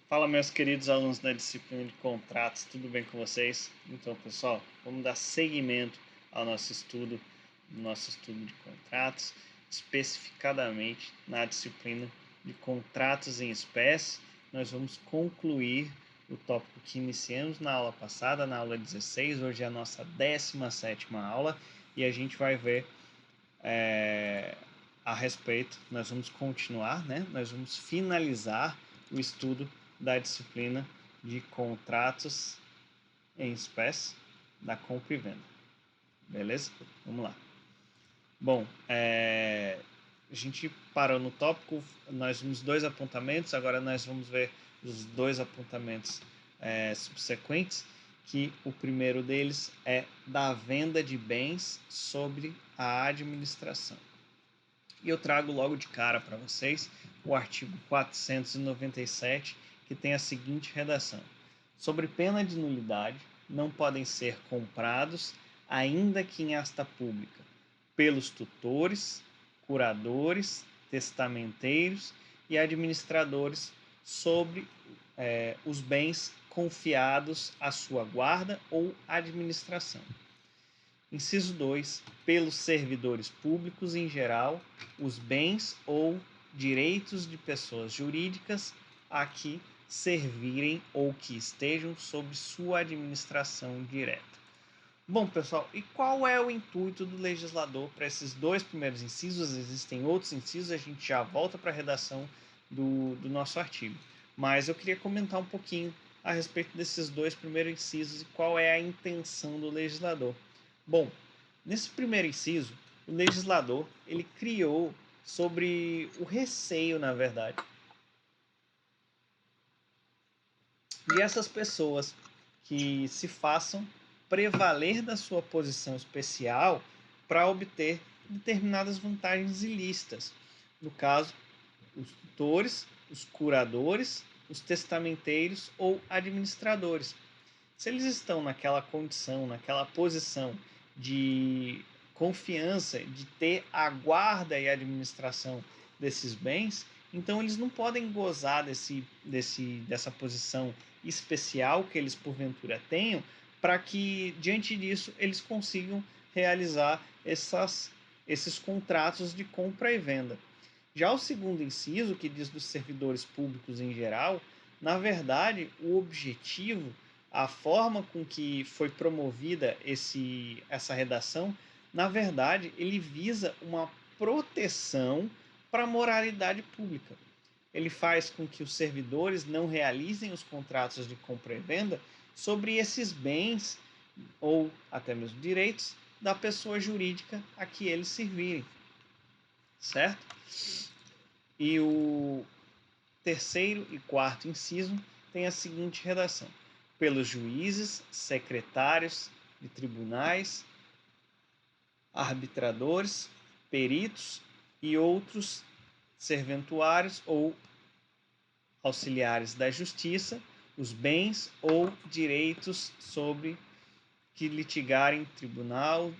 Fala, meus queridos alunos da disciplina de contratos, tudo bem com vocês? Então, pessoal, vamos dar seguimento ao nosso estudo de contratos, especificadamente na disciplina de contratos em espécie. Nós vamos concluir o tópico que iniciamos na aula passada, na aula 16, hoje é a nossa 17ª aula, e a gente vai ver a respeito, nós vamos continuar, né? Nós vamos finalizar o estudo da disciplina de contratos em espécie da compra e venda. Beleza? Vamos lá. Bom, a gente parou no tópico, nós vimos 2 apontamentos, agora nós vamos ver os 2 apontamentos subsequentes, que o primeiro deles é da venda de bens sobre a administração. E eu trago logo de cara para vocês o artigo 497, que tem a seguinte redação: sobre pena de nulidade, não podem ser comprados, ainda que em asta pública, pelos tutores, curadores, testamenteiros e administradores sobre os bens confiados à sua guarda ou administração. Inciso 2. Pelos servidores públicos em geral, os bens ou direitos de pessoas jurídicas a que servirem ou que estejam sob sua administração direta. Bom, pessoal, e qual é o intuito do legislador para esses 2 primeiros incisos? Existem outros incisos, a gente já volta para a redação do nosso artigo. Mas eu queria comentar um pouquinho a respeito desses 2 primeiros incisos e qual é a intenção do legislador. Bom, nesse primeiro inciso, o legislador ele criou sobre o receio, na verdade, de essas pessoas que se façam prevaler da sua posição especial para obter determinadas vantagens ilícitas. No caso, os tutores, os curadores, os testamenteiros ou administradores. Se eles estão naquela condição, naquela posição de confiança, de ter a guarda e a administração desses bens, então eles não podem gozar dessa posição especial que eles porventura tenham, para que diante disso eles consigam realizar esses contratos de compra e venda. Já o segundo inciso, que diz dos servidores públicos em geral, na verdade, o objetivo, a forma com que foi promovida essa redação, na verdade, ele visa uma proteção para a moralidade pública. Ele faz com que os servidores não realizem os contratos de compra e venda sobre esses bens ou até mesmo direitos da pessoa jurídica a que eles servirem, certo? E o terceiro e quarto inciso tem a seguinte redação: pelos juízes, secretários de tribunais, arbitradores, peritos e outros serventuários ou auxiliares da justiça, os bens ou direitos sobre que litigarem tribunal,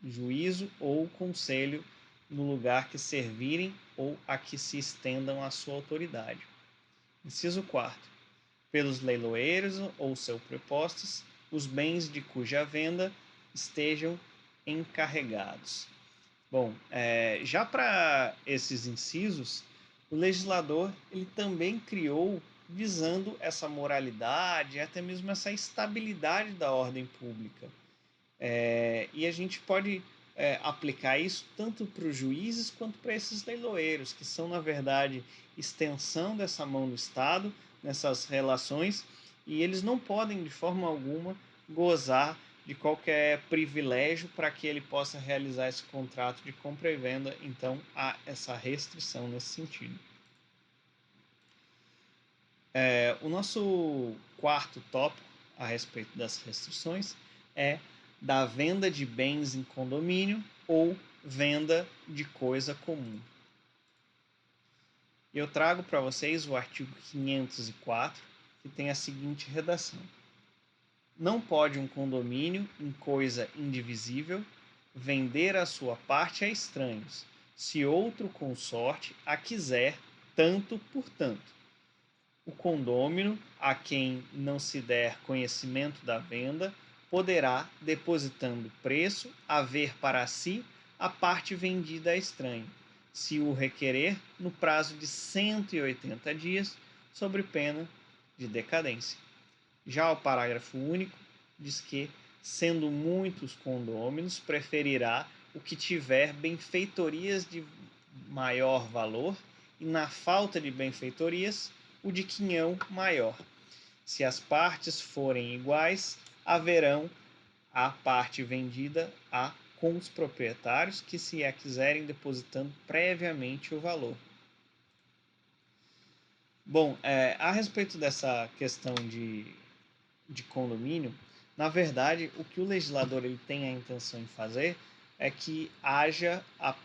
juízo ou conselho no lugar que servirem ou a que se estendam a sua autoridade. Inciso 4. Pelos leiloeiros ou seus prepostos, os bens de cuja venda estejam encarregados. Bom, já para esses incisos, o legislador ele também criou visando essa moralidade, até mesmo essa estabilidade da ordem pública. E a gente pode aplicar isso tanto para os juízes quanto para esses leiloeiros, que são, na verdade, extensão dessa mão do Estado nessas relações, e eles não podem, de forma alguma, gozar de qualquer privilégio para que ele possa realizar esse contrato de compra e venda. Então, há essa restrição nesse sentido. O nosso quarto tópico a respeito das restrições é da venda de bens em condomínio ou venda de coisa comum. Eu trago para vocês o artigo 504, que tem a seguinte redação: não pode um condomínio em coisa indivisível vender a sua parte a estranhos, se outro consorte a quiser tanto por tanto, O condômino, a quem não se der conhecimento da venda, poderá, depositando preço, haver para si a parte vendida a estranho, se o requerer, no prazo de 180 dias, sobre pena de decadência. Já o parágrafo único diz que, sendo muitos condôminos, preferirá o que tiver benfeitorias de maior valor e, na falta de benfeitorias, o de quinhão maior. Se as partes forem iguais, haverão a parte vendida com os proprietários que se a quiserem depositando previamente o valor. Bom, a respeito dessa questão de condomínio, na verdade, o que o legislador ele tem a intenção de fazer é que haja a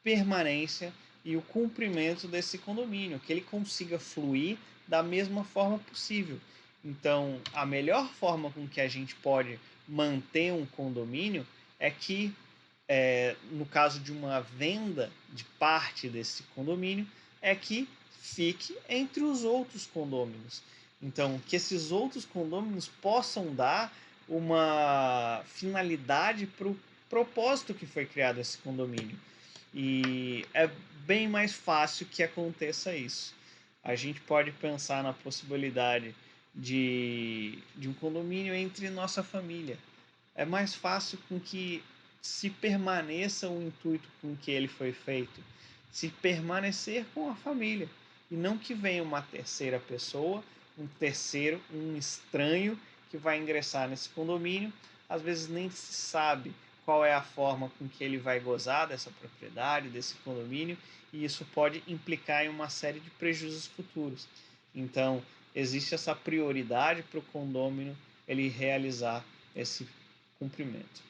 permanência e o cumprimento desse condomínio, que ele consiga fluir da mesma forma possível. Então, a melhor forma com que a gente pode manter um condomínio é que, no caso de uma venda de parte desse condomínio, é que fique entre os outros condôminos. Então, que esses outros condôminos possam dar uma finalidade para o propósito que foi criado esse condomínio. E é bem mais fácil que aconteça isso. A gente pode pensar na possibilidade de um condomínio entre nossa família. É mais fácil com que se permaneça o intuito com que ele foi feito, se permanecer com a família, e não que venha uma terceira pessoa, um estranho que vai ingressar nesse condomínio, às vezes nem se sabe qual é a forma com que ele vai gozar dessa propriedade, desse condomínio, e isso pode implicar em uma série de prejuízos futuros. Então, existe essa prioridade para o condômino ele realizar esse cumprimento.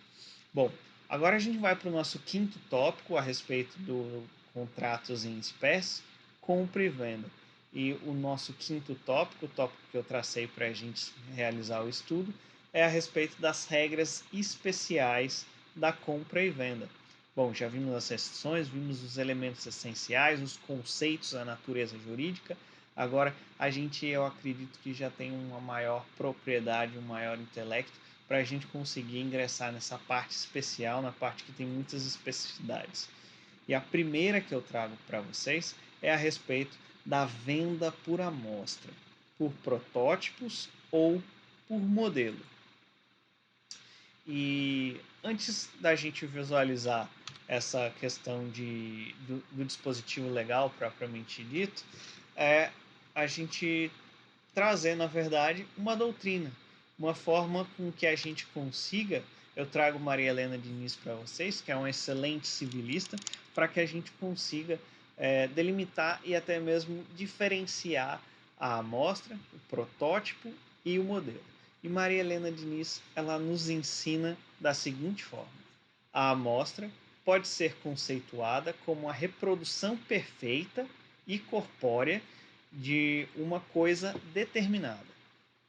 Bom, agora a gente vai para o nosso quinto tópico a respeito do contratos em espécie, compra e venda. E o nosso quinto tópico, o tópico que eu tracei para a gente realizar o estudo, é a respeito das regras especiais da compra e venda. Bom, já vimos as exceções, vimos os elementos essenciais, os conceitos, a natureza jurídica. Agora eu acredito que já tem uma maior propriedade, um maior intelecto para a gente conseguir ingressar nessa parte especial, na parte que tem muitas especificidades. E a primeira que eu trago para vocês é a respeito da venda por amostra, por protótipos ou por modelo. E antes da gente visualizar essa questão do dispositivo legal propriamente dito, a gente trazer, na verdade, uma doutrina, uma forma com que a gente consiga. Eu trago Maria Helena Diniz para vocês, que é uma excelente civilista, para que a gente consiga delimitar e até mesmo diferenciar a amostra, o protótipo e o modelo. E Maria Helena Diniz, ela nos ensina da seguinte forma: a amostra pode ser conceituada como a reprodução perfeita e corpórea de uma coisa determinada.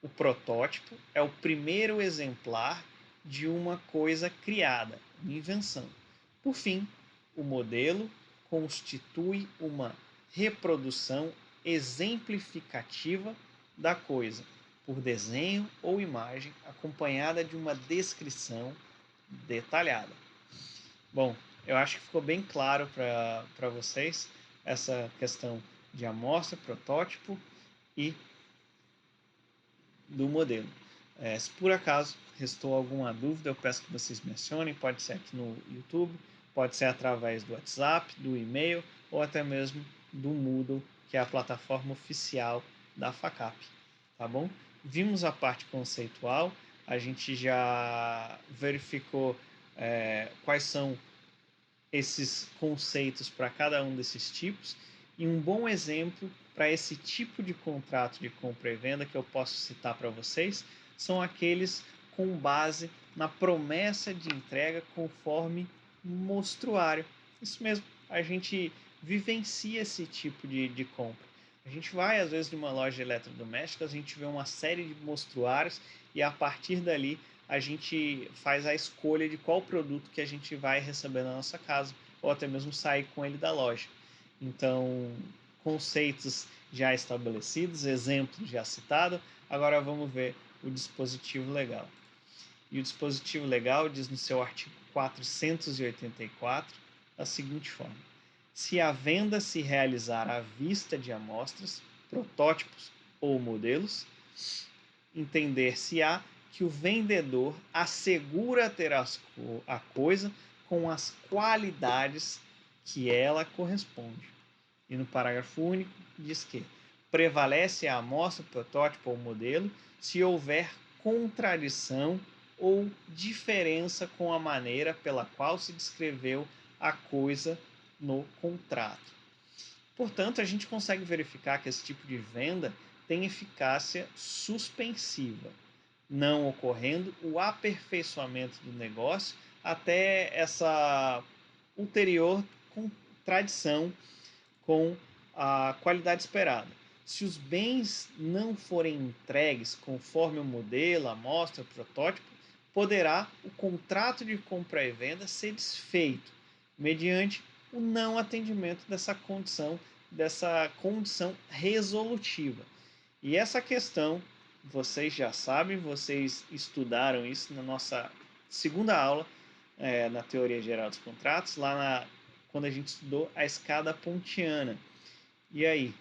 O protótipo é o primeiro exemplar de uma coisa criada, uma invenção. Por fim, o modelo constitui uma reprodução exemplificativa da coisa, por desenho ou imagem, acompanhada de uma descrição detalhada. Bom, eu acho que ficou bem claro para vocês essa questão de amostra, protótipo e do modelo. Se por acaso restou alguma dúvida, eu peço que vocês mencionem, pode ser aqui no YouTube, pode ser através do WhatsApp, do e-mail ou até mesmo do Moodle, que é a plataforma oficial da FACAP, tá bom? Vimos a parte conceitual, a gente já verificou quais são esses conceitos para cada um desses tipos, e um bom exemplo para esse tipo de contrato de compra e venda que eu posso citar para vocês são aqueles com base na promessa de entrega conforme mostruário. Isso mesmo, a gente vivencia esse tipo de compra. A gente vai, às vezes, numa loja de eletrodomésticos, a gente vê uma série de mostruários e a partir dali a gente faz a escolha de qual produto que a gente vai receber na nossa casa, ou até mesmo sair com ele da loja. Então, conceitos já estabelecidos, exemplos já citados. Agora vamos ver o dispositivo legal. E o dispositivo legal diz no seu artigo 484 da seguinte forma: se a venda se realizar à vista de amostras, protótipos ou modelos, entender-se-á que o vendedor assegura ter a coisa com as qualidades que ela corresponde. E no parágrafo único diz que prevalece a amostra, protótipo ou modelo se houver contradição ou diferença com a maneira pela qual se descreveu a coisa no contrato. Portanto, a gente consegue verificar que esse tipo de venda tem eficácia suspensiva, não ocorrendo o aperfeiçoamento do negócio até essa ulterior contradição com a qualidade esperada. Se os bens não forem entregues conforme o modelo, amostra, protótipo, poderá o contrato de compra e venda ser desfeito, mediante o não atendimento dessa condição resolutiva. E essa questão, vocês já sabem, vocês estudaram isso na nossa segunda aula, na Teoria Geral dos Contratos, quando a gente estudou a escada pontiana. E aí,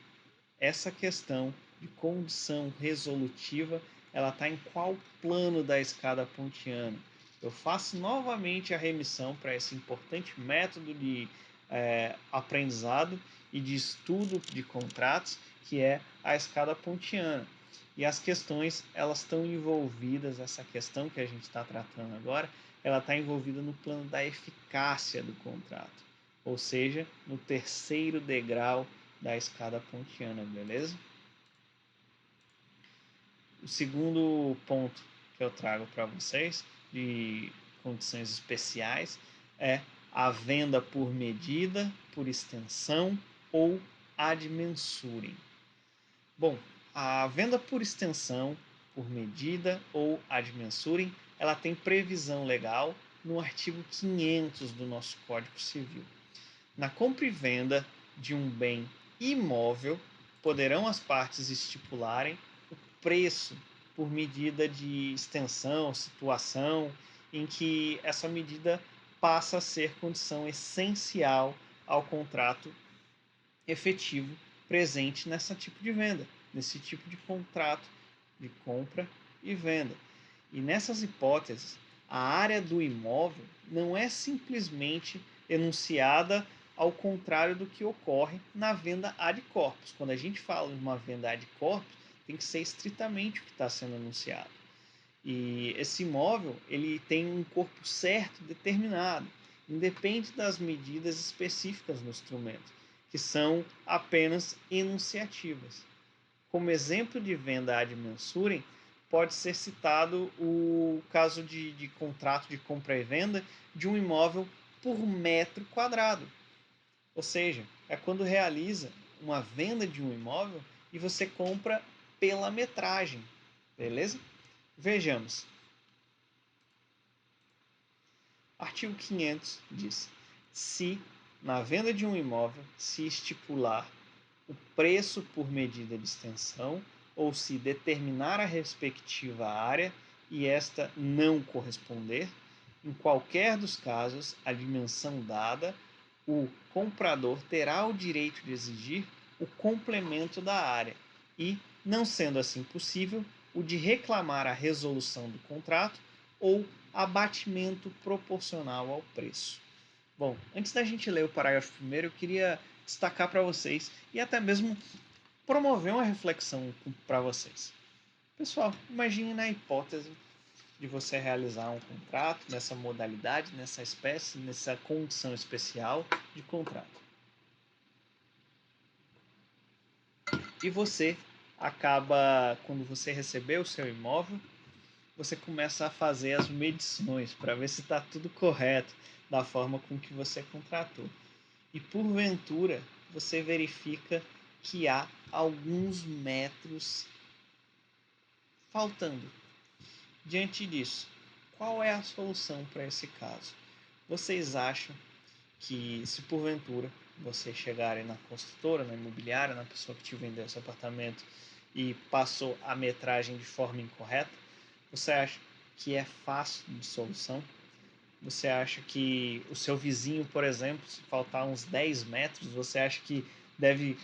essa questão de condição resolutiva, ela está em qual plano da escada pontiana? Eu faço novamente a remissão para esse importante método de aprendizado e de estudo de contratos, que é a escada pontiana. E as questões, elas estão envolvidas, essa questão que a gente está tratando agora, ela está envolvida no plano da eficácia do contrato, ou seja, no terceiro degrau da escada pontiana, beleza? O segundo ponto que eu trago para vocês de condições especiais é a venda por medida, por extensão ou ad mensurem. Bom, a venda por extensão, por medida ou ad mensurem, ela tem previsão legal no artigo 500 do nosso Código Civil. Na compra e venda de um bem imóvel, poderão as partes estipularem o preço por medida de extensão, situação, em que essa medida passa a ser condição essencial ao contrato efetivo presente nesse tipo de venda, nesse tipo de contrato de compra e venda. E nessas hipóteses, a área do imóvel não é simplesmente enunciada ao contrário do que ocorre na venda ad corpus. Quando a gente fala de uma venda ad corpus, tem que ser estritamente o que está sendo anunciado. E esse imóvel, ele tem um corpo certo, determinado, independe das medidas específicas no instrumento, que são apenas enunciativas. Como exemplo de venda ad mensurem, pode ser citado o caso de contrato de compra e venda de um imóvel por metro quadrado. Ou seja, é quando realiza uma venda de um imóvel e você compra pela metragem, beleza? Vejamos. Artigo 500 diz: se na venda de um imóvel se estipular o preço por medida de extensão ou se determinar a respectiva área e esta não corresponder, em qualquer dos casos, a dimensão dada, o comprador terá o direito de exigir o complemento da área e, não sendo assim possível, o de reclamar a resolução do contrato ou abatimento proporcional ao preço. Bom, antes da gente ler o parágrafo primeiro, eu queria destacar para vocês e até mesmo promover uma reflexão para vocês. Pessoal, imagine na hipótese de você realizar um contrato nessa modalidade, nessa espécie, nessa condição especial de contrato. E você acaba, quando você receber o seu imóvel, você começa a fazer as medições para ver se está tudo correto da forma com que você contratou. E porventura você verifica que há alguns metros faltando. Diante disso, qual é a solução para esse caso? Vocês acham que, se porventura você chegar aí na construtora, na imobiliária, na pessoa que te vendeu esse apartamento e passou a metragem de forma incorreta, você acha que é fácil de solução? Você acha que o seu vizinho, por exemplo, se faltar uns 10 metros, você acha que deve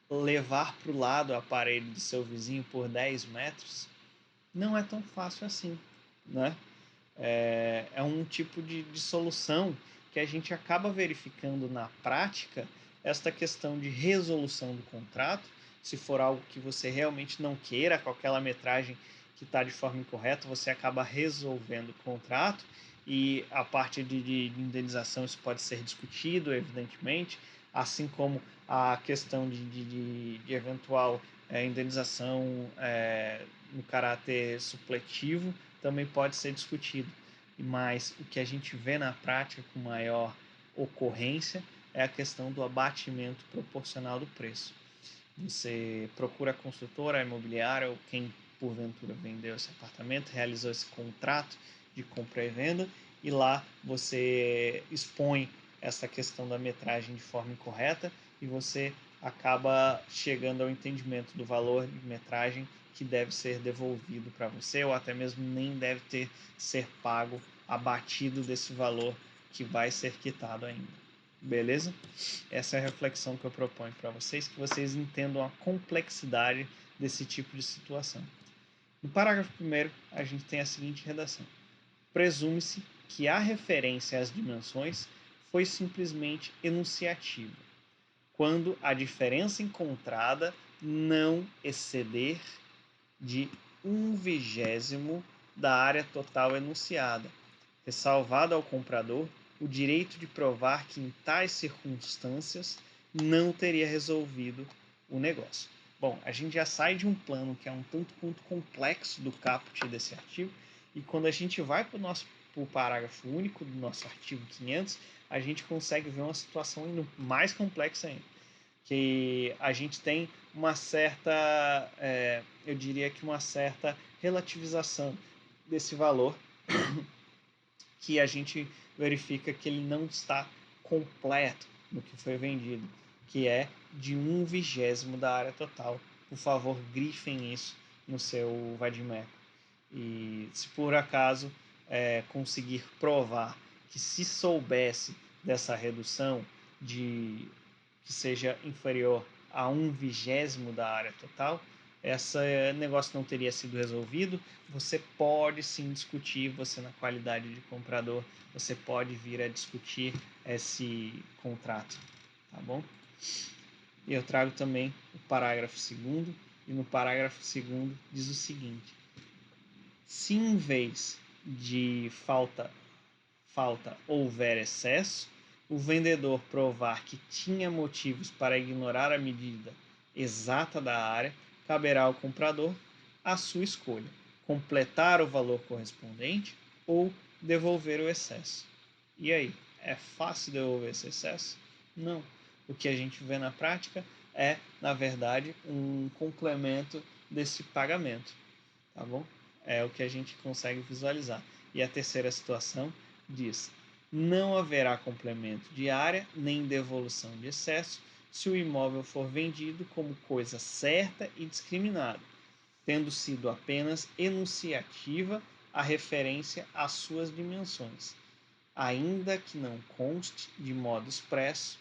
levar para o lado o aparelho do seu vizinho por 10 metros? Não é tão fácil assim, né? É um tipo de solução que a gente acaba verificando na prática esta questão de resolução do contrato, se for algo que você realmente não queira, com aquela metragem que está de forma incorreta, você acaba resolvendo o contrato e a parte de indenização isso pode ser discutido, evidentemente, assim como a questão de eventual indenização no caráter supletivo também pode ser discutido. Mas o que a gente vê na prática com maior ocorrência é a questão do abatimento proporcional do preço. Você procura a construtora, a imobiliária ou quem porventura vendeu esse apartamento, realizou esse contrato de compra e venda e lá você expõe essa questão da metragem de forma incorreta e você acaba chegando ao entendimento do valor de metragem que deve ser devolvido para você ou até mesmo nem deve ser pago abatido desse valor que vai ser quitado ainda. Beleza? Essa é a reflexão que eu proponho para vocês, que vocês entendam a complexidade desse tipo de situação. No parágrafo 1º, a gente tem a seguinte redação. Presume-se que a referência às dimensões foi simplesmente enunciativa, quando a diferença encontrada não exceder de 1/20 da área total enunciada, ressalvado ao comprador o direito de provar que em tais circunstâncias não teria resolvido o negócio. Bom, a gente já sai de um plano que é um tanto quanto complexo do caput desse artigo, e quando a gente vai para o parágrafo único do nosso artigo 500, a gente consegue ver uma situação ainda mais complexa ainda, que a gente tem uma certa, eu diria que uma certa relativização desse valor, que a gente verifica que ele não está completo no que foi vendido, que é de 1/20 da área total. Por favor, grifem isso no seu vadimeco. E se por acaso conseguir provar que se soubesse dessa redução de que seja inferior a 1/20 da área total, esse negócio não teria sido resolvido. Você pode sim discutir, você na qualidade de comprador, você pode vir a discutir esse contrato, tá bom? E eu trago também o parágrafo 2º, e no parágrafo 2º diz o seguinte: se em vez de falta houver excesso, o vendedor provar que tinha motivos para ignorar a medida exata da área, caberá ao comprador a sua escolha: completar o valor correspondente ou devolver o excesso. E aí, é fácil devolver esse excesso? Não. O que a gente vê na prática é, na verdade, um complemento desse pagamento, tá bom? É o que a gente consegue visualizar. E a terceira situação diz: não haverá complemento de área nem devolução de excesso se o imóvel for vendido como coisa certa e discriminada, tendo sido apenas enunciativa a referência às suas dimensões, ainda que não conste de modo expresso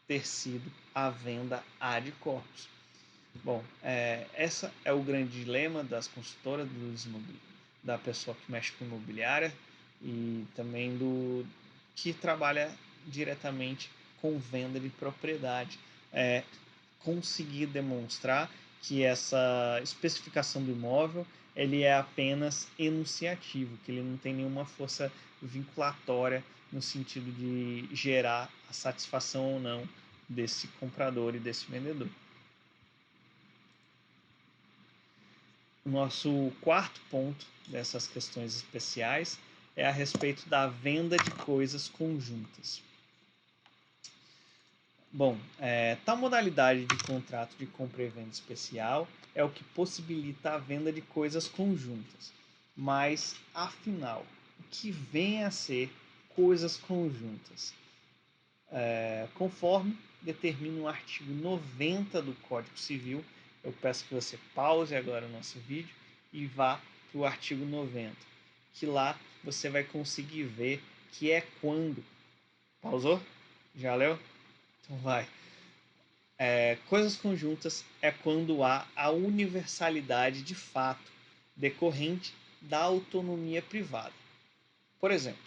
ter sido a venda ad corpus. Bom, essa é o grande dilema das consultoras, da pessoa que mexe com imobiliária e também do que trabalha diretamente com venda de propriedade. Conseguir demonstrar que essa especificação do imóvel ele é apenas enunciativo, que ele não tem nenhuma força vinculatória no sentido de gerar a satisfação ou não desse comprador e desse vendedor. O nosso quarto ponto dessas questões especiais é a respeito da venda de coisas conjuntas. Bom, tal modalidade de contrato de compra e venda especial é o que possibilita a venda de coisas conjuntas. Mas, afinal, o que vem a ser coisas conjuntas? conforme determina o artigo 90 do Código Civil. Eu peço que você pause agora o nosso vídeo e vá para o artigo 90, que lá você vai conseguir ver que é quando. Pausou? Já leu? Então vai. Coisas conjuntas é quando há a universalidade de fato decorrente da autonomia privada. Por exemplo,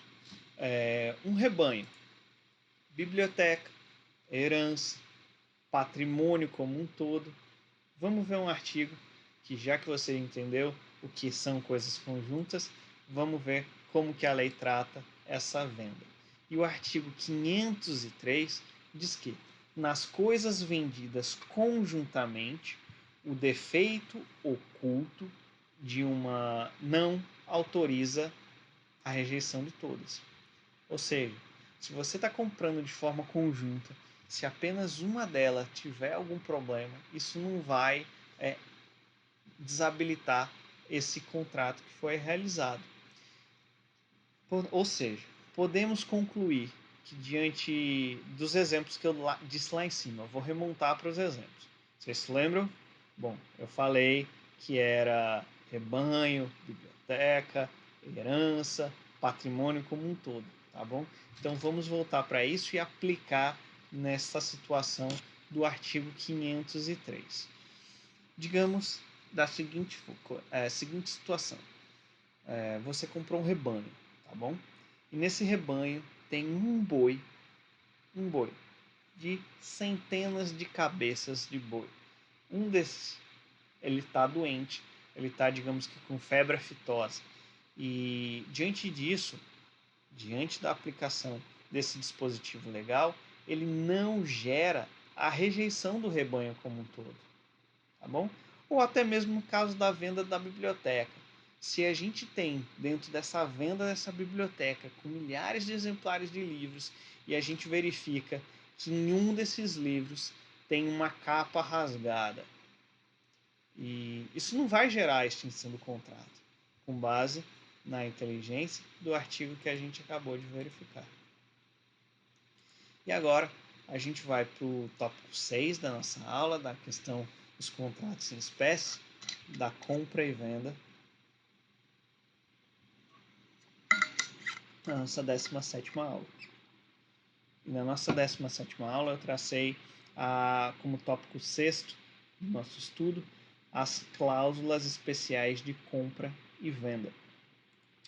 um rebanho, biblioteca, herança, patrimônio como um todo. Vamos ver um artigo que, já que você entendeu o que são coisas conjuntas, vamos ver como que a lei trata essa venda. E o artigo 503 diz que, nas coisas vendidas conjuntamente, o defeito oculto de uma não autoriza a rejeição de todas. Ou seja, se você está comprando de forma conjunta, se apenas uma delas tiver algum problema, isso não vai desabilitar esse contrato que foi realizado. Ou seja, podemos concluir que, diante dos exemplos que eu disse lá em cima, eu vou remontar para os exemplos. Vocês se lembram? Bom, eu falei que era rebanho, biblioteca, herança, patrimônio como um todo, tá bom? Então vamos voltar para isso e aplicar nessa situação do artigo 503. Digamos da seguinte situação. Você comprou um rebanho, tá bom? E nesse rebanho tem um boi de centenas de cabeças de boi. Um desses, ele está doente, ele está, digamos que, com febre aftosa. E diante disso, diante da aplicação desse dispositivo legal, ele não gera a rejeição do rebanho como um todo, tá bom? Ou até mesmo no caso da venda da biblioteca. Se a gente tem dentro dessa venda dessa biblioteca com milhares de exemplares de livros e a gente verifica que em um desses livros tem uma capa rasgada, e isso não vai gerar a extinção do contrato, com base na inteligência do artigo que a gente acabou de verificar. E agora a gente vai para o tópico 6 da nossa aula, da questão dos contratos em espécie, da compra e venda, na nossa 17ª aula. E na nossa 17ª aula eu tracei como tópico 6º do nosso estudo as cláusulas especiais de compra e venda.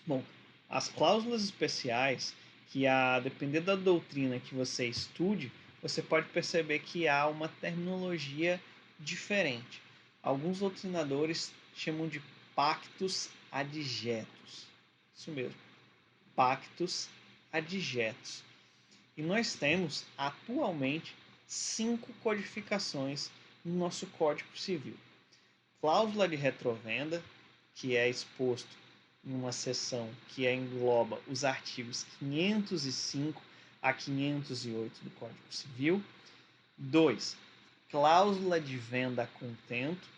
Bom, as cláusulas especiais, que a depender da doutrina que você estude, você pode perceber que há uma terminologia diferente. Alguns doutrinadores chamam de pactos adjetos. Isso mesmo, pactos adjetos. E nós temos, atualmente, 5 codificações no nosso Código Civil. Cláusula de retrovenda, que é exposto em uma seção que engloba os artigos 505 a 508 do Código Civil. 2. Cláusula de venda a contento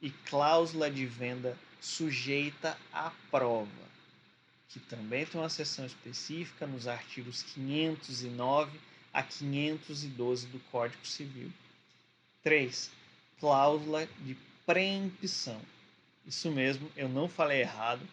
e cláusula de venda sujeita à prova, que também tem uma seção específica nos artigos 509 a 512 do Código Civil. 3. Cláusula de preempção. Isso mesmo, eu não falei errado.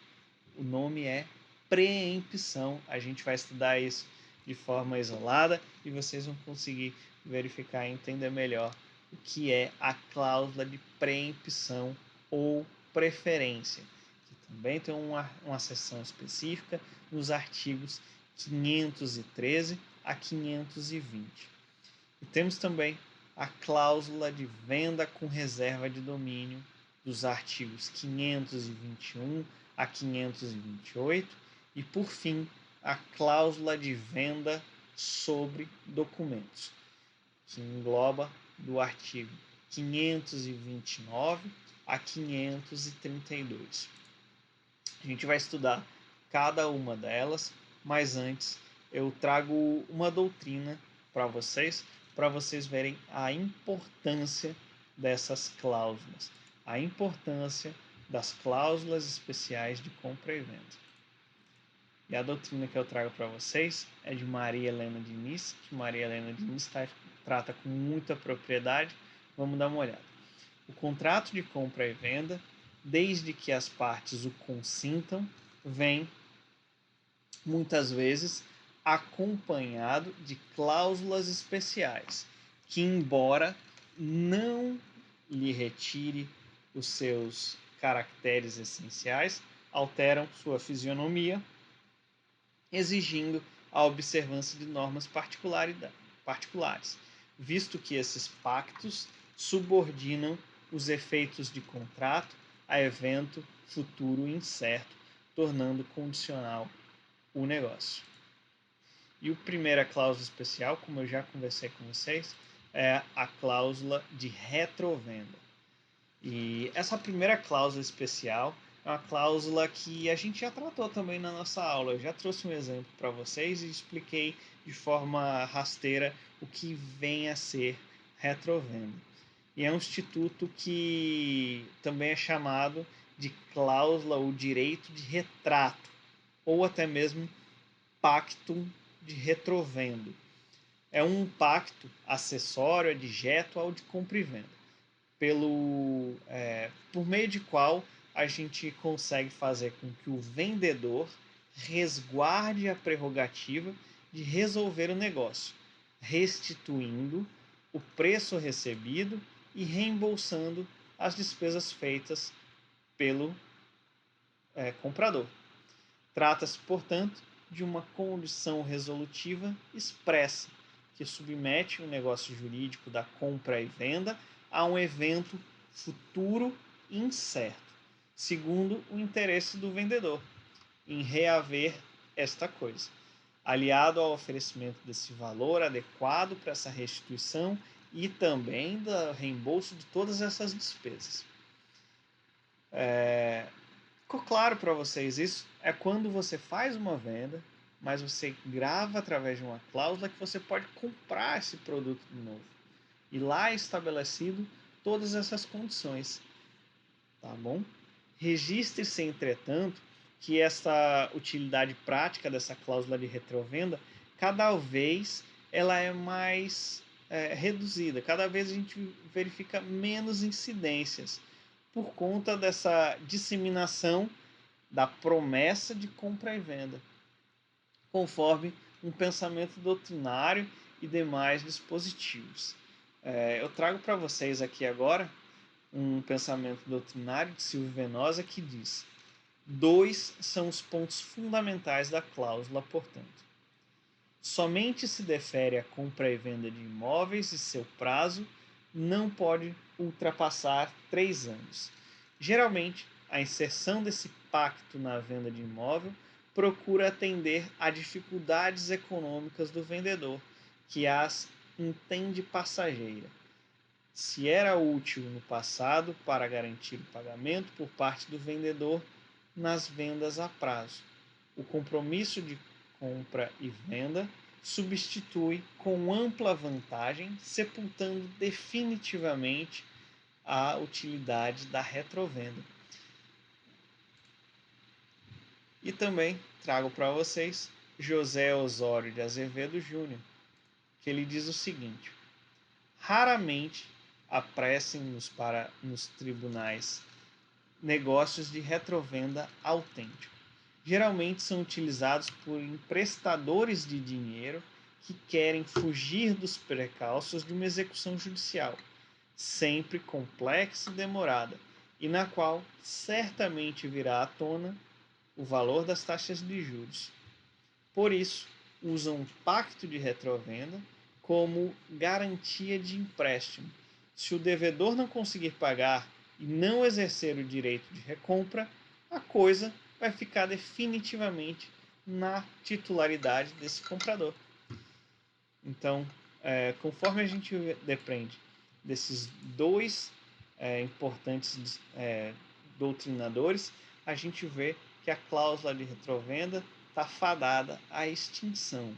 O nome é preempção. A gente vai estudar isso de forma isolada e vocês vão conseguir verificar e entender melhor o que é a cláusula de preempção ou preferência, que também tem uma seção específica nos artigos 513 a 520. E temos também a cláusula de venda com reserva de domínio dos artigos 521 a 528 e, por fim, a cláusula de venda sobre documentos, que engloba do artigo 529 a 532. A gente vai estudar cada uma delas, mas antes eu trago uma doutrina para vocês verem a importância dessas cláusulas, a importância das cláusulas especiais de compra e venda. E a doutrina que eu trago para vocês é de Maria Helena Diniz, que Maria Helena Diniz trata com muita propriedade. Vamos dar uma olhada. O contrato de compra e venda, desde que as partes o consintam, vem muitas vezes acompanhado de cláusulas especiais, que embora não lhe retire os seus caracteres essenciais, alteram sua fisionomia, exigindo a observância de normas particulares, visto que esses pactos subordinam os efeitos de contrato a evento futuro incerto, tornando condicional o negócio. E a primeira cláusula especial, como eu já conversei com vocês, é a cláusula de retrovenda. E essa primeira cláusula especial é uma cláusula que a gente já tratou também na nossa aula. Eu já trouxe um exemplo para vocês e expliquei de forma rasteira o que vem a ser retrovenda. E é um instituto que também é chamado de cláusula ou direito de retrato, ou até mesmo pactum de retrovendo. É um pacto acessório, adjeto ao de compra e venda, por meio de qual a gente consegue fazer com que o vendedor resguarde a prerrogativa de resolver o negócio, restituindo o preço recebido e reembolsando as despesas feitas pelo comprador. Trata-se, portanto, de uma condição resolutiva expressa, que submete o negócio jurídico da compra e venda a um evento futuro incerto, segundo o interesse do vendedor em reaver esta coisa, aliado ao oferecimento desse valor adequado para essa restituição e também do reembolso de todas essas despesas. Ficou claro para vocês isso? É quando você faz uma venda, mas você grava através de uma cláusula que você pode comprar esse produto de novo. E lá é estabelecido todas essas condições. Tá bom? Registre-se, entretanto, que essa utilidade prática dessa cláusula de retrovenda, cada vez ela é mais reduzida. Cada vez a gente verifica menos incidências por conta dessa disseminação da promessa de compra e venda, conforme um pensamento doutrinário e demais dispositivos. Eu trago para vocês aqui agora um pensamento doutrinário de Silvio Venosa que diz: dois são os pontos fundamentais da cláusula, portanto. Somente se defere a compra e venda de imóveis e seu prazo não pode ultrapassar 3 anos. Geralmente, a inserção desse pacto na venda de imóvel procura atender a dificuldades econômicas do vendedor, que as entende passageira. Se era útil no passado para garantir o pagamento por parte do vendedor nas vendas a prazo, o compromisso de compra e venda substitui com ampla vantagem, sepultando definitivamente a utilidade da retrovenda. E também trago para vocês José Osório de Azevedo Júnior, que ele diz o seguinte: raramente apressem-nos nos tribunais negócios de retrovenda autêntico. Geralmente são utilizados por emprestadores de dinheiro que querem fugir dos precalços de uma execução judicial, sempre complexa e demorada, e na qual certamente virá à tona o valor das taxas de juros. Por isso, usam um pacto de retrovenda como garantia de empréstimo. Se o devedor não conseguir pagar e não exercer o direito de recompra, a coisa vai ficar definitivamente na titularidade desse comprador. Então, conforme a gente depende desses dois importantes doutrinadores, a gente vê que a cláusula de retrovenda está fadada à extinção.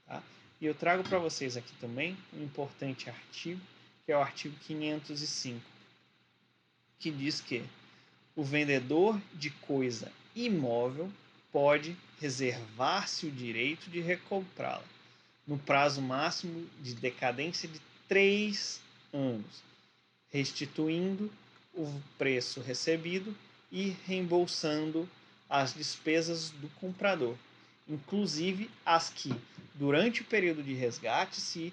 Tá? E eu trago para vocês aqui também um importante artigo, que é o artigo 505, que diz que o vendedor de coisa imóvel pode reservar-se o direito de recomprá-la, no prazo máximo de decadência de 3 anos, restituindo o preço recebido e reembolsando as despesas do comprador, inclusive as que, durante o período de resgate, se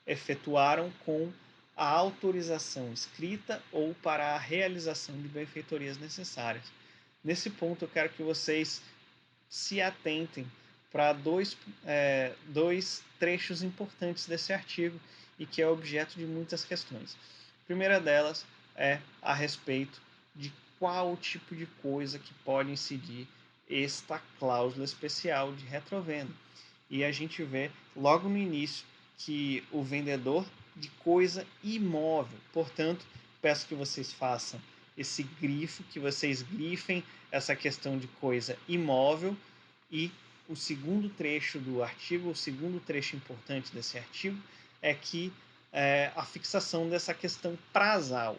efetuaram com a autorização escrita ou para a realização de benfeitorias necessárias. Nesse ponto, eu quero que vocês se atentem para dois trechos importantes desse artigo e que é objeto de muitas questões. A primeira delas é a respeito de qual tipo de coisa que pode incidir esta cláusula especial de retrovenda. E a gente vê logo no início que o vendedor de coisa imóvel, portanto, peço que vocês façam esse grifo, que vocês grifem essa questão de coisa imóvel. E o segundo trecho do artigo, o segundo trecho importante desse artigo, é que a fixação dessa questão prazal,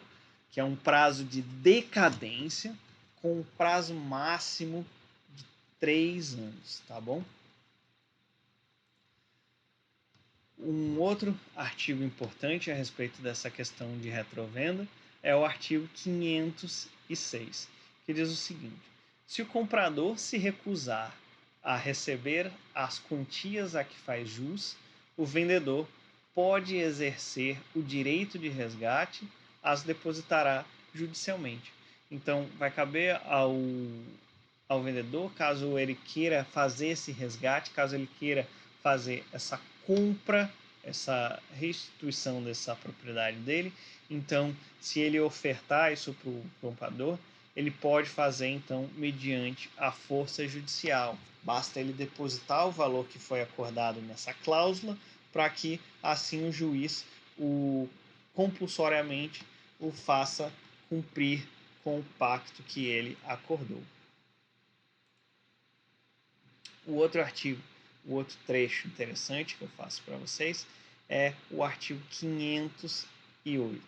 que é um prazo de decadência com um prazo máximo de 3 anos, tá bom? Um outro artigo importante a respeito dessa questão de retrovenda é o artigo 506, que diz o seguinte: se o comprador se recusar a receber as quantias a que faz jus, o vendedor pode exercer o direito de resgate, as depositará judicialmente. Então, vai caber ao vendedor, caso ele queira fazer esse resgate, caso ele queira fazer essa compra, essa restituição dessa propriedade dele. Então, se ele ofertar isso para o comprador, ele pode fazer, então, mediante a força judicial. Basta ele depositar o valor que foi acordado nessa cláusula para que, assim, o juiz compulsoriamente o faça cumprir com o pacto que ele acordou. O outro artigo, o outro trecho interessante que eu faço para vocês é o artigo 508,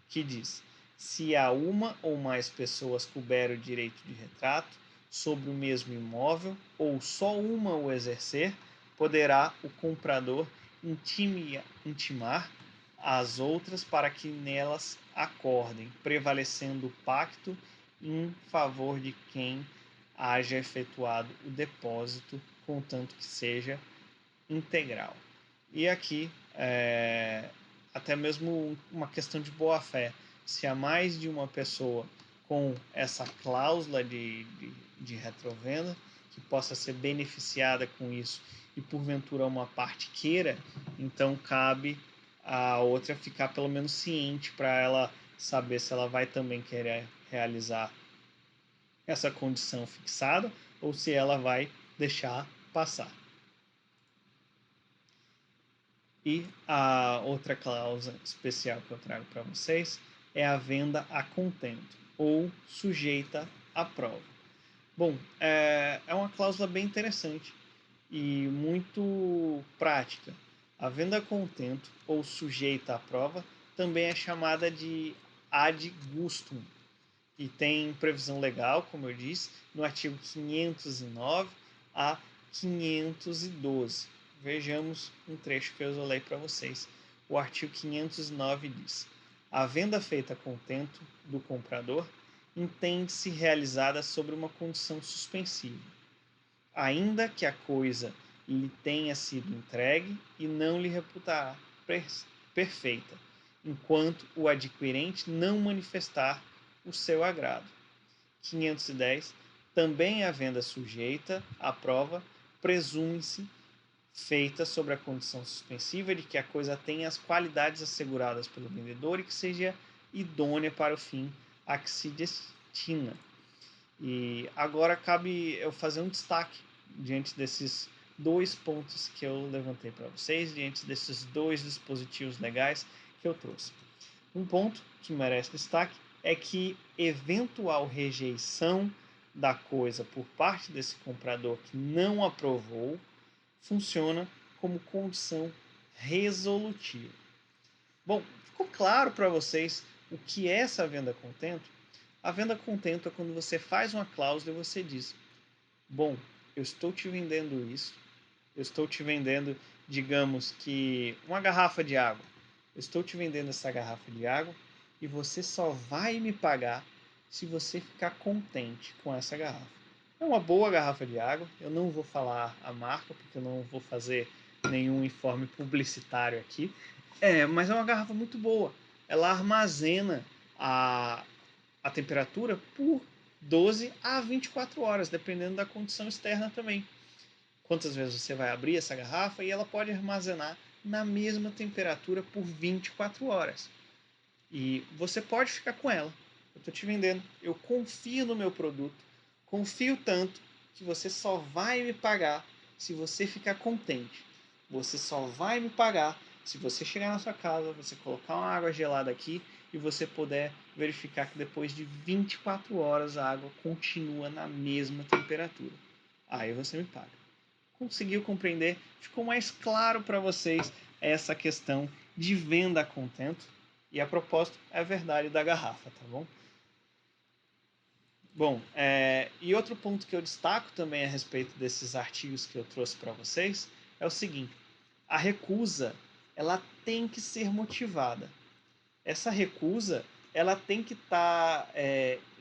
que diz: se há uma ou mais pessoas couber o direito de retrato sobre o mesmo imóvel ou só uma o exercer, poderá o comprador intimar as outras para que nelas acordem, prevalecendo o pacto em favor de quem haja efetuado o depósito, contanto que seja integral. E aqui, até mesmo uma questão de boa-fé. Se há mais de uma pessoa com essa cláusula de retrovenda, que possa ser beneficiada com isso, e porventura uma parte queira, então cabe a outra ficar pelo menos ciente para ela saber se ela vai também querer realizar essa condição fixada ou se ela vai deixar passar. E a outra cláusula especial que eu trago para vocês é a venda a contento ou sujeita à prova. Bom, é uma cláusula bem interessante e muito prática. A venda a contento ou sujeita à prova também é chamada de ad gustum e tem previsão legal, como eu disse, no artigo 509 a 512. Vejamos um trecho que eu isolei para vocês. O artigo 509 diz: a venda feita a contento do comprador entende-se realizada sobre uma condição suspensiva, ainda que a coisa lhe tenha sido entregue e não lhe reputará perfeita, enquanto o adquirente não manifestar o seu agrado. 510. Também a venda sujeita à prova presume-se feita sobre a condição suspensiva de que a coisa tenha as qualidades asseguradas pelo vendedor e que seja idônea para o fim a que se destina. E agora cabe eu fazer um destaque diante desses dois pontos que eu levantei para vocês, diante desses dois dispositivos legais que eu trouxe. Um ponto que merece destaque é que eventual rejeição da coisa por parte desse comprador que não aprovou funciona como condição resolutiva. Bom, ficou claro para vocês o que é essa venda a contento? A venda a contento é quando você faz uma cláusula e você diz: Bom, eu estou te vendendo isso, eu estou te vendendo, digamos que uma garrafa de água. Eu estou te vendendo essa garrafa de água e você só vai me pagar se você ficar contente com essa garrafa. É uma boa garrafa de água, eu não vou falar a marca porque eu não vou fazer nenhum informe publicitário aqui. Mas é uma garrafa muito boa. Ela armazena a, a temperatura por 12 a 24 horas, dependendo da condição externa também. Quantas vezes você vai abrir essa garrafa e ela pode armazenar na mesma temperatura por 24 horas. E você pode ficar com ela. Eu estou te vendendo. Eu confio no meu produto. Confio tanto que você só vai me pagar se você ficar contente. Você só vai me pagar se você chegar na sua casa, você colocar uma água gelada aqui e você puder verificar que depois de 24 horas a água continua na mesma temperatura. Aí você me paga. Conseguiu compreender? Ficou mais claro para vocês essa questão de venda a contento? E a propósito, é a verdade da garrafa, tá bom? Bom, e outro ponto que eu destaco também a respeito desses artigos que eu trouxe para vocês é o seguinte: a recusa ela tem que ser motivada. Essa recusa ela tem que estar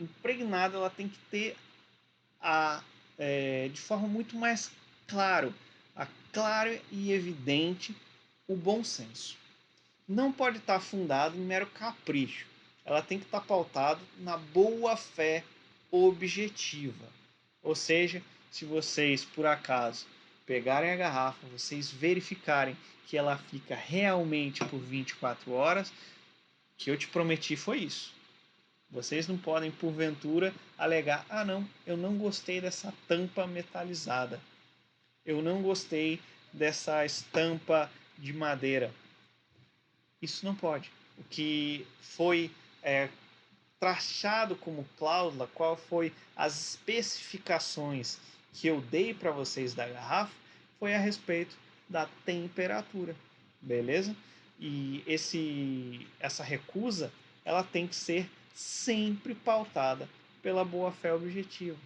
impregnada, ela tem que ter de forma muito mais claro, clara e evidente o bom senso. Não pode estar fundado em mero capricho. Ela tem que estar pautada na boa fé objetiva. Ou seja, se vocês por acaso pegarem a garrafa, vocês verificarem que ela fica realmente por 24 horas, o que eu te prometi foi isso. Vocês não podem, porventura, alegar: ah, não, eu não gostei dessa tampa metalizada. Eu não gostei dessa estampa de madeira. Isso não pode. O que foi taxado como cláusula, qual foi as especificações que eu dei para vocês da garrafa, foi a respeito da temperatura, beleza? E essa recusa, ela tem que ser sempre pautada pela boa-fé objetiva.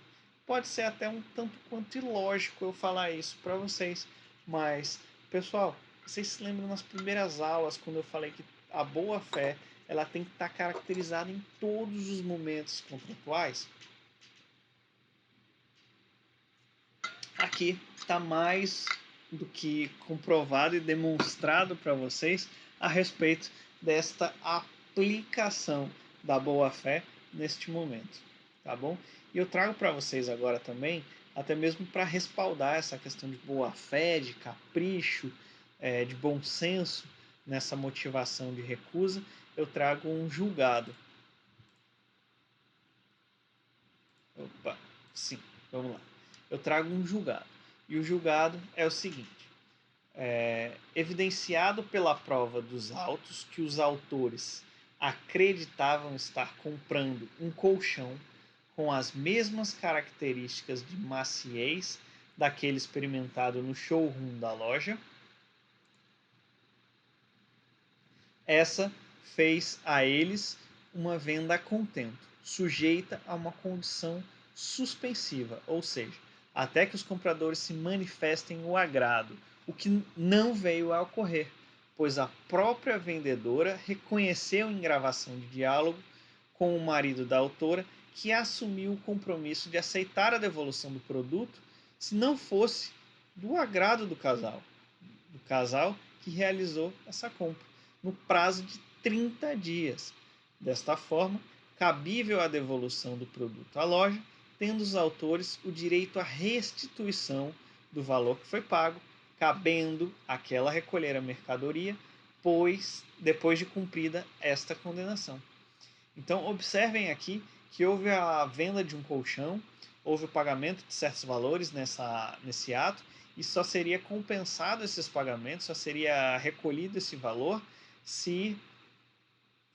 Pode ser até um tanto quanto ilógico eu falar isso para vocês, mas, pessoal, vocês se lembram nas primeiras aulas, quando eu falei que a boa-fé ela tem que estar caracterizada em todos os momentos contratuais? Aqui está mais do que comprovado e demonstrado para vocês a respeito desta aplicação da boa-fé neste momento, tá bom? E eu trago para vocês agora também, até mesmo para respaldar essa questão de boa-fé, de capricho, de bom senso nessa motivação de recusa, eu trago um julgado. Opa, sim, vamos lá. Eu trago um julgado. E o julgado é o seguinte: evidenciado pela prova dos autos que os autores acreditavam estar comprando um colchão com as mesmas características de maciez daquele experimentado no showroom da loja, essa fez a eles uma venda a contento, sujeita a uma condição suspensiva, ou seja, até que os compradores se manifestem o agrado, o que não veio a ocorrer, pois a própria vendedora reconheceu em gravação de diálogo com o marido da autora que assumiu o compromisso de aceitar a devolução do produto se não fosse do agrado do casal que realizou essa compra, no prazo de 30 dias. Desta forma, cabível a devolução do produto à loja, tendo os autores o direito à restituição do valor que foi pago, cabendo àquela recolher a mercadoria, pois depois de cumprida esta condenação. Então, observem aqui que houve a venda de um colchão, houve o pagamento de certos valores nesse ato, e só seria compensado esses pagamentos, só seria recolhido esse valor se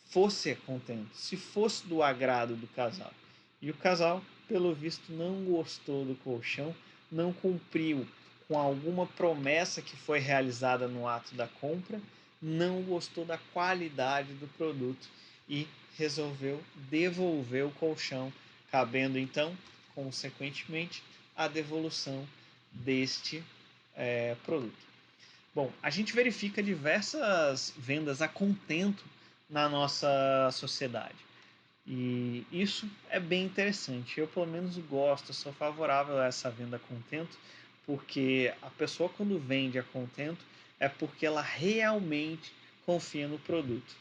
fosse contente, se fosse do agrado do casal. E o casal, pelo visto, não gostou do colchão, não cumpriu com alguma promessa que foi realizada no ato da compra, não gostou da qualidade do produto e resolveu devolver o colchão, cabendo então, consequentemente, a devolução deste produto. Bom, a gente verifica diversas vendas a contento na nossa sociedade. E isso é bem interessante. Eu, pelo menos, gosto, sou favorável a essa venda a contento, porque a pessoa, quando vende a contento, é porque ela realmente confia no produto.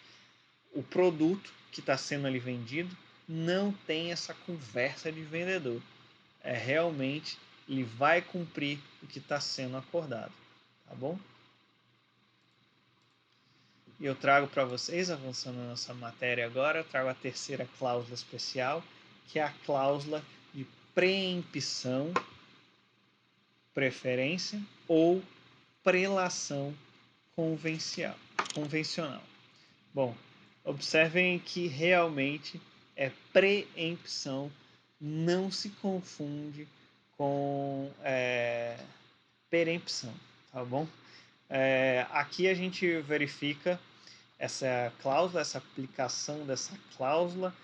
O produto que está sendo ali vendido não tem essa conversa de vendedor. É realmente, ele vai cumprir o que está sendo acordado. Tá bom? E eu trago para vocês, avançando na nossa matéria agora, eu trago a terceira cláusula especial, que é a cláusula de preempção, preferência ou prelação convencional. Bom, observem que realmente é preempção, não se confunde com perempção, tá bom? Aqui a gente verifica essa cláusula, essa aplicação dessa cláusula,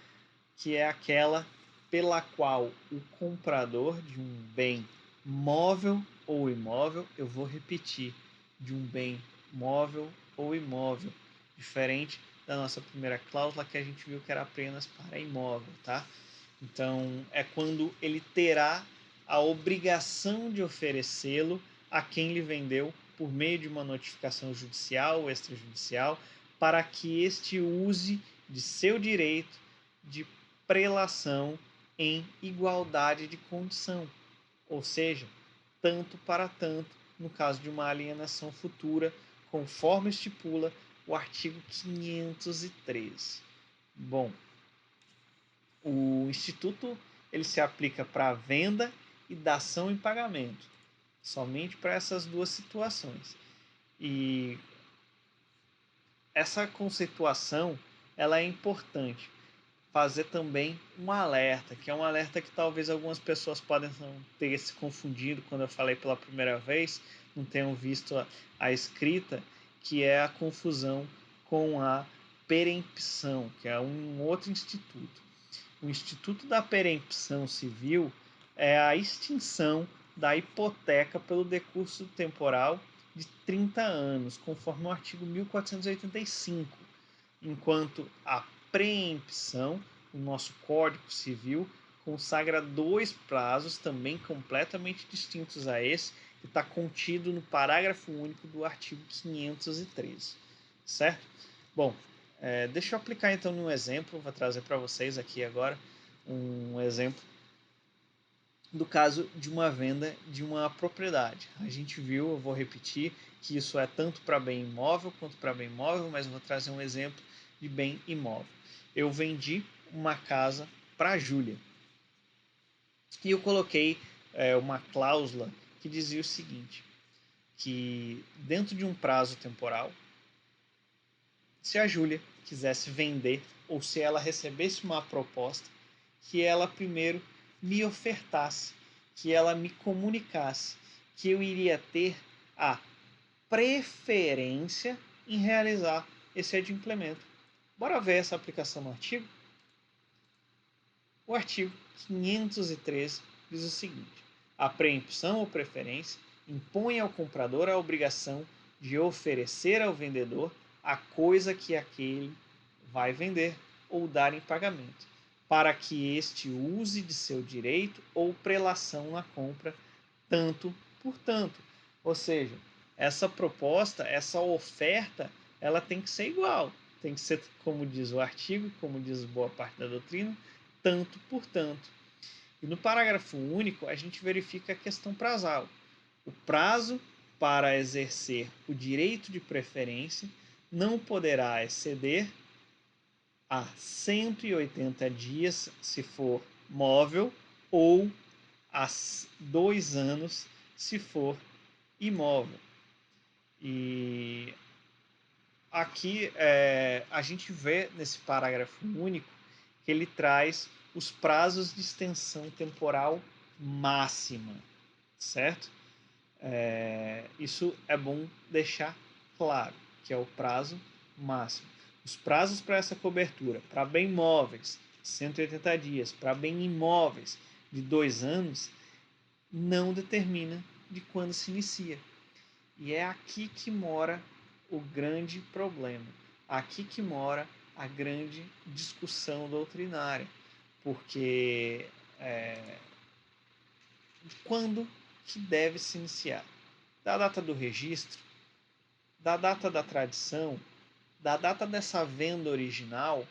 que é aquela pela qual o comprador de um bem móvel ou imóvel, eu vou repetir, de um bem móvel ou imóvel, diferente da nossa primeira cláusula que a gente viu que era apenas para imóvel, tá? Então, é quando ele terá a obrigação de oferecê-lo a quem lhe vendeu por meio de uma notificação judicial ou extrajudicial, para que este use de seu direito de prelação em igualdade de condição, ou seja, tanto para tanto, no caso de uma alienação futura, conforme estipula o artigo 513. Bom, o Instituto ele se aplica para a venda e dação em pagamento, somente para essas duas situações. E essa conceituação ela é importante. Fazer também um alerta, que é um alerta que talvez algumas pessoas podem ter se confundido quando eu falei pela primeira vez, não tenham visto a escrita, que é a confusão com a perempção, que é um outro instituto. O Instituto da Perempção Civil é a extinção da hipoteca pelo decurso temporal de 30 anos, conforme o artigo 1485, enquanto a preempção, o nosso Código Civil, consagra dois prazos também completamente distintos a esse, que está contido no parágrafo único do artigo 513, certo? Bom, deixa eu aplicar então num exemplo, vou trazer para vocês aqui agora um exemplo do caso de uma venda de uma propriedade. A gente viu, eu vou repetir, que isso é tanto para bem imóvel quanto para bem imóvel, mas eu vou trazer um exemplo de bem imóvel. Eu vendi uma casa para a Júlia e eu coloquei uma cláusula que dizia o seguinte, que dentro de um prazo temporal, se a Júlia quisesse vender ou se ela recebesse uma proposta, que ela primeiro me ofertasse, que ela me comunicasse que eu iria ter a preferência em realizar esse adimplemento. Bora ver essa aplicação no artigo? O artigo 513 diz o seguinte: a preempção ou preferência impõe ao comprador a obrigação de oferecer ao vendedor a coisa que aquele vai vender ou dar em pagamento, para que este use de seu direito ou prelação na compra, tanto por tanto. Ou seja, essa proposta, essa oferta, ela tem que ser igual. Tem que ser, como diz o artigo, como diz boa parte da doutrina, tanto por tanto. E no parágrafo único, a gente verifica a questão prazal. O prazo para exercer o direito de preferência não poderá exceder a 180 dias se for móvel ou a 2 anos se for imóvel. E aqui a gente vê nesse parágrafo único que ele traz os prazos de extensão temporal máxima, certo? Isso é bom deixar claro, que é o prazo máximo. Os prazos para essa cobertura, para bem imóveis, 180 dias, para bem imóveis, de 2 anos, não determina de quando se inicia. E é aqui que mora o grande problema. Aqui que mora a grande discussão doutrinária. Porque quando que deve se iniciar? Da data do registro, da data da tradição, da data dessa venda original.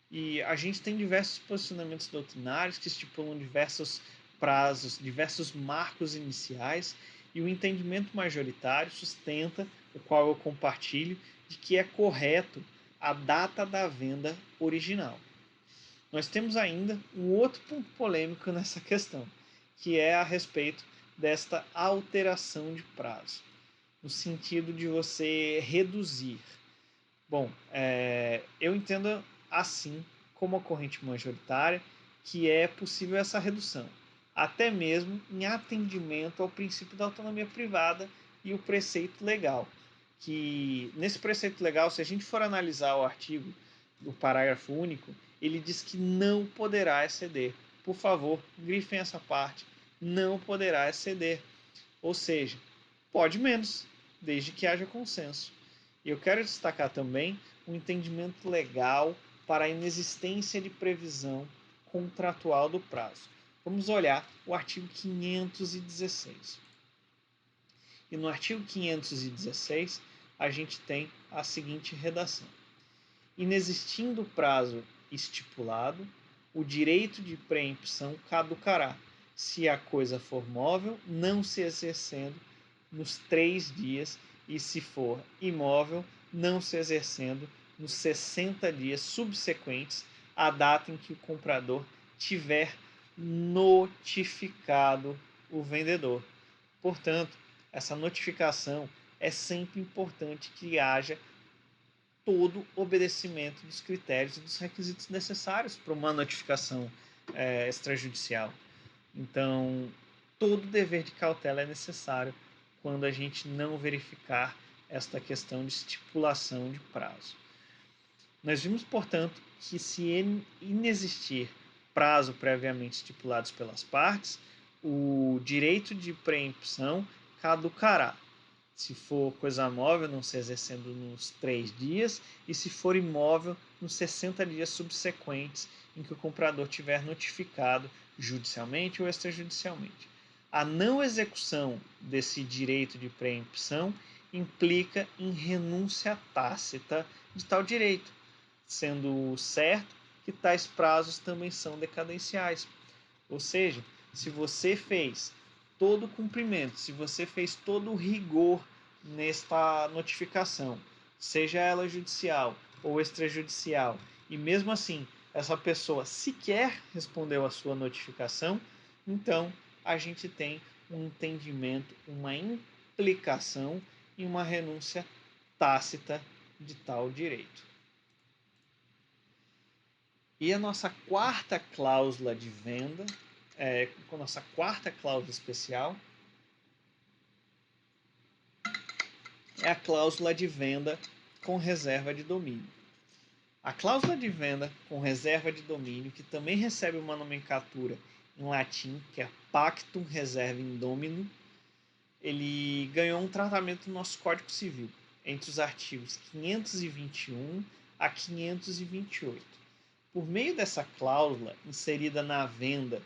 E a gente tem diversos posicionamentos doutrinários que estipulam diversos prazos, diversos marcos iniciais, e o entendimento majoritário sustenta, o qual eu compartilho, de que é correto a data da venda original. Nós temos ainda um outro ponto polêmico nessa questão, que é a respeito desta alteração de prazo, no sentido de você reduzir. Bom, eu entendo assim, como a corrente majoritária, que é possível essa redução, até mesmo em atendimento ao princípio da autonomia privada e o preceito legal. Que nesse preceito legal, se a gente for analisar o artigo do parágrafo único, ele diz que não poderá exceder. Por favor, grifem essa parte. Não poderá exceder. Ou seja, pode menos, desde que haja consenso. E eu quero destacar também o entendimento legal para a inexistência de previsão contratual do prazo. Vamos olhar o artigo 516. E no artigo 516, a gente tem a seguinte redação: inexistindo prazo estipulado, o direito de preempção caducará, se a coisa for móvel, não se exercendo nos 3 dias, e se for imóvel, não se exercendo nos 60 dias subsequentes à data em que o comprador tiver notificado o vendedor. Portanto, essa notificação é sempre importante que haja todo o obedecimento dos critérios e dos requisitos necessários para uma notificação extrajudicial. Então, todo dever de cautela é necessário quando a gente não verificar esta questão de estipulação de prazo. Nós vimos, portanto, que se inexistir prazo previamente estipulados pelas partes, o direito de preempção caducará. Se for coisa móvel, não se exercendo nos 3 dias, e se for imóvel, nos 60 dias subsequentes em que o comprador tiver notificado judicialmente ou extrajudicialmente. A não execução desse direito de preempção implica em renúncia tácita de tal direito, sendo certo que tais prazos também são decadenciais. Ou seja, se você fez todo o cumprimento, se você fez todo o rigor nesta notificação, seja ela judicial ou extrajudicial, e mesmo assim essa pessoa sequer respondeu à sua notificação, então a gente tem um entendimento, uma implicação e uma renúncia tácita de tal direito. E a nossa quarta cláusula de venda, com a nossa quarta cláusula especial, é a cláusula de venda com reserva de domínio. A cláusula de venda com reserva de domínio, que também recebe uma nomenclatura em latim, que é Pactum Reservae Domino, ele ganhou um tratamento no nosso Código Civil, entre os artigos 521 a 528. Por meio dessa cláusula inserida na venda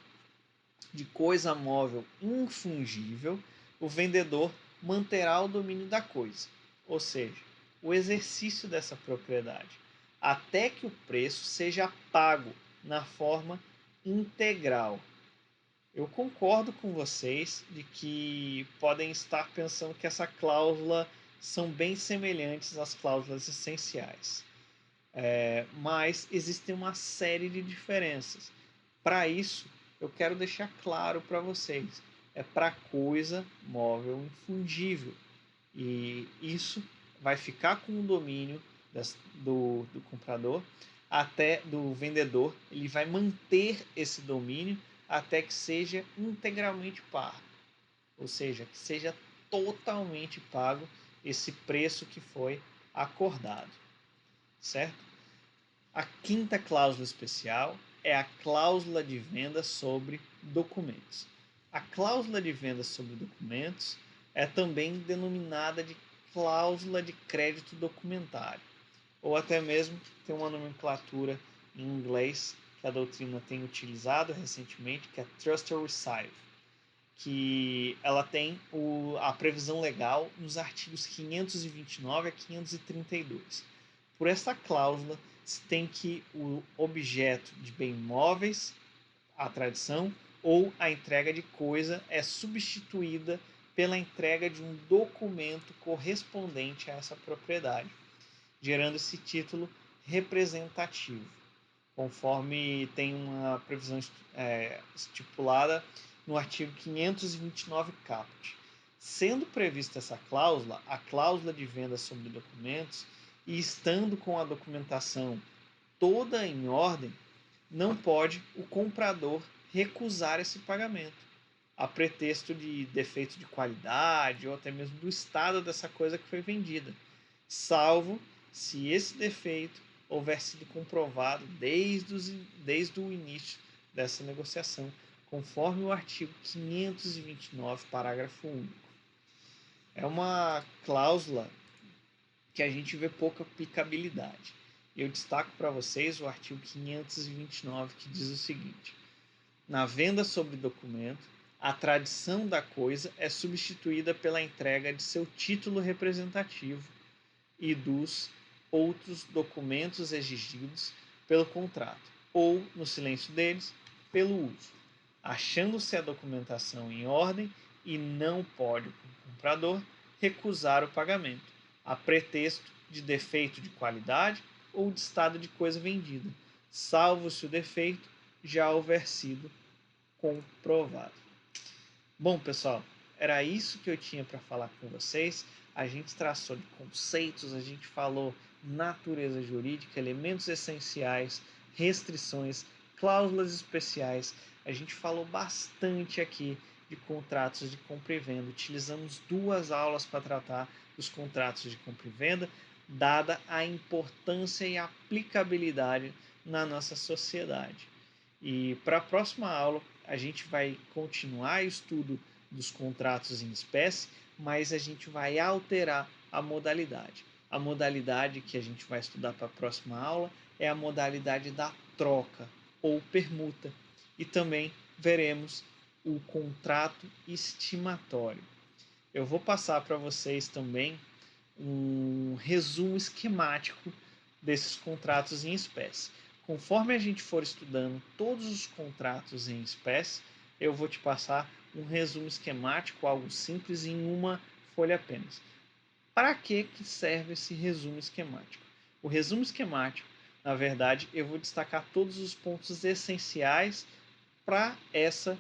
de coisa móvel infungível, o vendedor manterá o domínio da coisa, ou seja, o exercício dessa propriedade, até que o preço seja pago na forma integral. Eu concordo com vocês de que podem estar pensando que essa cláusula são bem semelhantes às cláusulas essenciais. Mas existem uma série de diferenças. Para isso, eu quero deixar claro para vocês: é para coisa móvel infungível. E isso vai ficar com o domínio do comprador, até do vendedor. Ele vai manter esse domínio até que seja integralmente pago, ou seja, que seja totalmente pago esse preço que foi acordado, certo? A quinta cláusula especial é a cláusula de venda sobre documentos. A cláusula de venda sobre documentos é também denominada de cláusula de crédito documentário, ou até mesmo tem uma nomenclatura em inglês que a doutrina tem utilizado recentemente, que é Trust or Receive, que ela tem a previsão legal nos artigos 529 a 532. Por essa cláusula, se tem que o objeto de bem móveis, a tradição, ou a entrega de coisa é substituída pela entrega de um documento correspondente a essa propriedade, gerando esse título representativo, conforme tem uma previsão estipulada no artigo 529 caput. Sendo prevista essa cláusula, a cláusula de venda sobre documentos, e estando com a documentação toda em ordem, não pode o comprador recusar esse pagamento, a pretexto de defeito de qualidade ou até mesmo do estado dessa coisa que foi vendida, salvo se esse defeito houver sido comprovado desde o início dessa negociação, conforme o artigo 529, parágrafo único. É uma cláusula que a gente vê pouca aplicabilidade. Eu destaco para vocês o artigo 529, que diz o seguinte: na venda sobre documento, a tradição da coisa é substituída pela entrega de seu título representativo e dos outros documentos exigidos pelo contrato, ou, no silêncio deles, pelo uso, achando-se a documentação em ordem, e não pode o comprador recusar o pagamento, a pretexto de defeito de qualidade ou de estado de coisa vendida, salvo se o defeito já houver sido comprovado. Bom, pessoal, era isso que eu tinha para falar com vocês. A gente traçou de conceitos, a gente falou natureza jurídica, elementos essenciais, restrições, cláusulas especiais. A gente falou bastante aqui de contratos de compra e venda. Utilizamos 2 aulas para tratar dos contratos de compra e venda, dada a importância e aplicabilidade na nossa sociedade. E para a próxima aula, a gente vai continuar o estudo dos contratos em espécie, mas a gente vai alterar a modalidade. A modalidade que a gente vai estudar para a próxima aula é a modalidade da troca ou permuta. E também veremos o contrato estimatório. Eu vou passar para vocês também um resumo esquemático desses contratos em espécie. Conforme a gente for estudando todos os contratos em espécie, eu vou te passar um resumo esquemático, algo simples, em uma folha apenas. Para que serve esse resumo esquemático? O resumo esquemático, na verdade, eu vou destacar todos os pontos essenciais para esse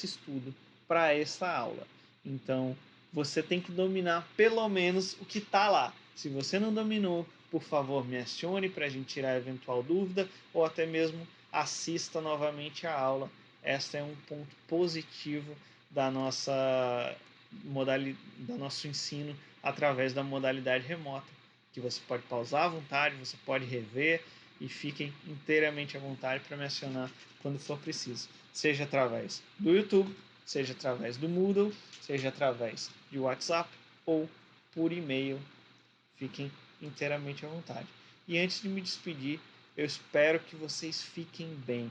estudo, para essa aula. Então, você tem que dominar pelo menos o que está lá. Se você não dominou, por favor, me acione para a gente tirar eventual dúvida, ou até mesmo assista novamente a aula. Esse é um ponto positivo da do nosso ensino através da modalidade remota, que você pode pausar à vontade, você pode rever, e fiquem inteiramente à vontade para me acionar quando for preciso, seja através do YouTube, seja através do Moodle, seja através de WhatsApp ou por e-mail. Fiquem inteiramente à vontade. E antes de me despedir, eu espero que vocês fiquem bem.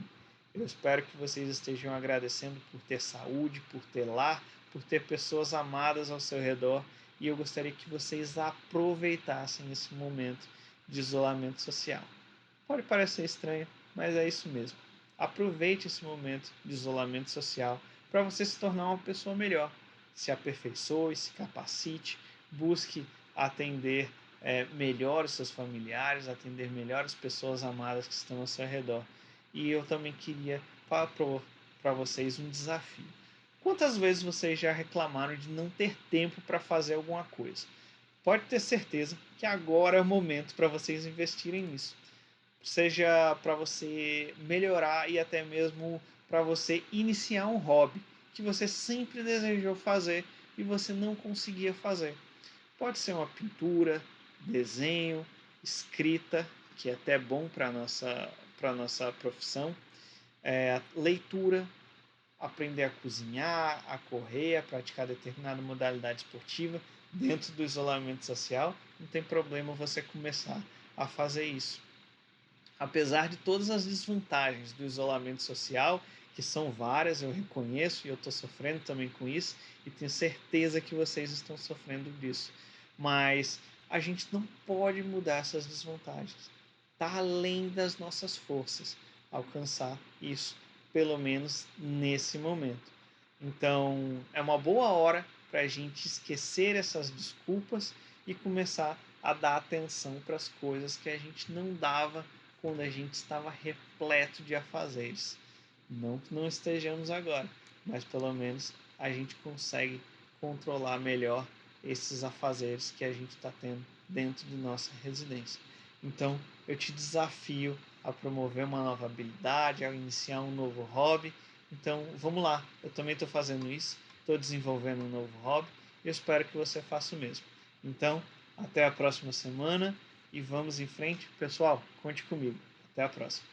Eu espero que vocês estejam agradecendo por ter saúde, por ter lar, por ter pessoas amadas ao seu redor. E eu gostaria que vocês aproveitassem esse momento de isolamento social. Pode parecer estranho, mas é isso mesmo. Aproveite esse momento de isolamento social para você se tornar uma pessoa melhor. Se aperfeiçoe, se capacite, busque atender melhor os seus familiares, atender melhor as pessoas amadas que estão ao seu redor. E eu também queria propor para vocês um desafio. Quantas vezes vocês já reclamaram de não ter tempo para fazer alguma coisa? Pode ter certeza que agora é o momento para vocês investirem nisso. Seja para você melhorar e até mesmo para você iniciar um hobby que você sempre desejou fazer e você não conseguia fazer. Pode ser uma pintura, desenho, escrita, que é até bom para a nossa profissão, leitura, aprender a cozinhar, a correr, a praticar determinada modalidade esportiva dentro do isolamento social, não tem problema você começar a fazer isso. Apesar de todas as desvantagens do isolamento social, que são várias, eu reconheço e eu estou sofrendo também com isso, e tenho certeza que vocês estão sofrendo disso. Mas a gente não pode mudar essas desvantagens. Está além das nossas forças alcançar isso, pelo menos nesse momento. Então, é uma boa hora para a gente esquecer essas desculpas e começar a dar atenção para as coisas que a gente não dava quando a gente estava repleto de afazeres. Não que não estejamos agora, mas pelo menos a gente consegue controlar melhor esses afazeres que a gente está tendo dentro de nossa residência. Então, eu te desafio a promover uma nova habilidade, a iniciar um novo hobby. Então, vamos lá, eu também estou fazendo isso, estou desenvolvendo um novo hobby e eu espero que você faça o mesmo. Então, até a próxima semana e vamos em frente. Pessoal, conte comigo. Até a próxima.